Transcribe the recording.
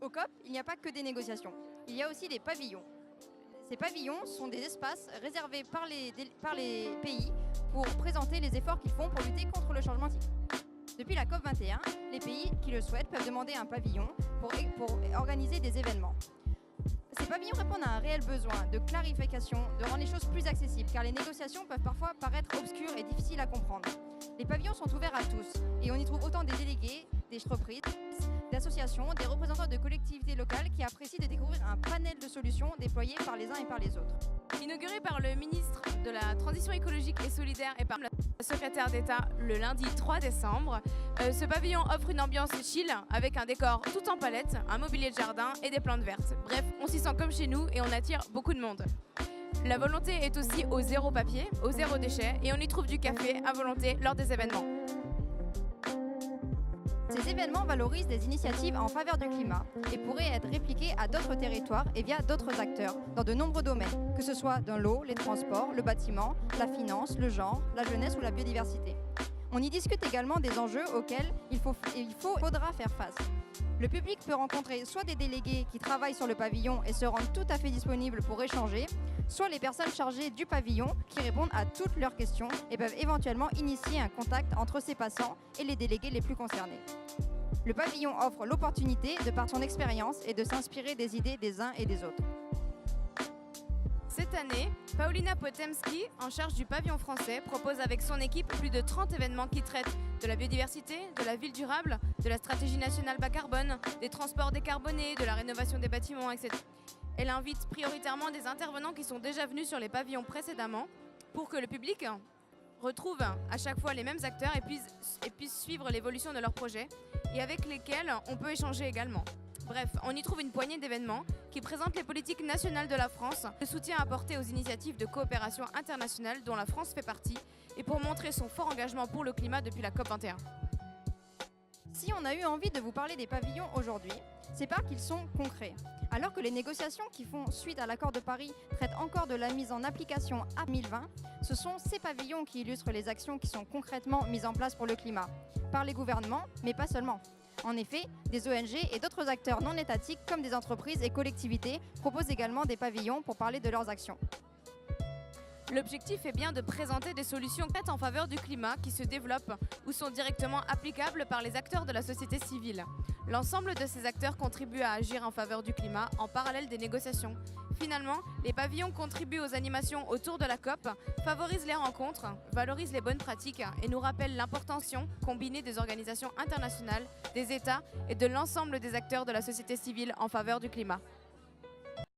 Au COP, il n'y a pas que des négociations, il y a aussi des pavillons. Ces pavillons sont des espaces réservés par les pays pour présenter les efforts qu'ils font pour lutter contre le changement climatique. Depuis la COP 21, les pays qui le souhaitent peuvent demander un pavillon pour organiser des événements. Ces pavillons répondent à un réel besoin de clarification, de rendre les choses plus accessibles, car les négociations peuvent parfois paraître obscures et difficiles à comprendre. Les pavillons sont ouverts à tous et on y trouve autant des délégués, des entreprises, d'associations, des représentants de collectivités locales qui apprécient de découvrir un panel de solutions déployées par les uns et par les autres. Inauguré par le ministre de la Transition écologique et solidaire et par la secrétaire d'État le lundi 3 décembre, ce pavillon offre une ambiance chill avec un décor tout en palette, un mobilier de jardin et des plantes vertes. Bref, on s'y sent comme chez nous et on attire beaucoup de monde. La volonté est aussi au zéro papier, au zéro déchet et on y trouve du café à volonté lors des événements. Ces événements valorisent des initiatives en faveur du climat et pourraient être répliqués à d'autres territoires et via d'autres acteurs dans de nombreux domaines, que ce soit dans l'eau, les transports, le bâtiment, la finance, le genre, la jeunesse ou la biodiversité. On y discute également des enjeux auxquels il faudra faire face. Le public peut rencontrer soit des délégués qui travaillent sur le pavillon et se rendent tout à fait disponibles pour échanger, soit les personnes chargées du pavillon qui répondent à toutes leurs questions et peuvent éventuellement initier un contact entre ces passants et les délégués les plus concernés. Le pavillon offre l'opportunité, de par son expérience, et de s'inspirer des idées des uns et des autres. Cette année, Paulina Potemski, en charge du pavillon français, propose avec son équipe plus de 30 événements qui traitent de la biodiversité, de la ville durable, de la stratégie nationale bas carbone, des transports décarbonés, de la rénovation des bâtiments, etc. Elle invite prioritairement des intervenants qui sont déjà venus sur les pavillons précédemment pour que le public retrouve à chaque fois les mêmes acteurs et puisse suivre l'évolution de leurs projets et avec lesquels on peut échanger également. Bref, on y trouve une poignée d'événements qui présentent les politiques nationales de la France, le soutien apporté aux initiatives de coopération internationale dont la France fait partie et pour montrer son fort engagement pour le climat depuis la COP 21. Si on a eu envie de vous parler des pavillons aujourd'hui, c'est parce qu'ils sont concrets. Alors que les négociations qui font suite à l'accord de Paris traitent encore de la mise en application à 2020, ce sont ces pavillons qui illustrent les actions qui sont concrètement mises en place pour le climat, par les gouvernements, mais pas seulement. En effet, des ONG et d'autres acteurs non étatiques comme des entreprises et collectivités proposent également des pavillons pour parler de leurs actions. L'objectif est bien de présenter des solutions concrètes en faveur du climat qui se développent ou sont directement applicables par les acteurs de la société civile. L'ensemble de ces acteurs contribuent à agir en faveur du climat en parallèle des négociations. Finalement, les pavillons contribuent aux animations autour de la COP, favorisent les rencontres, valorisent les bonnes pratiques et nous rappellent l'importance combinée des organisations internationales, des États et de l'ensemble des acteurs de la société civile en faveur du climat.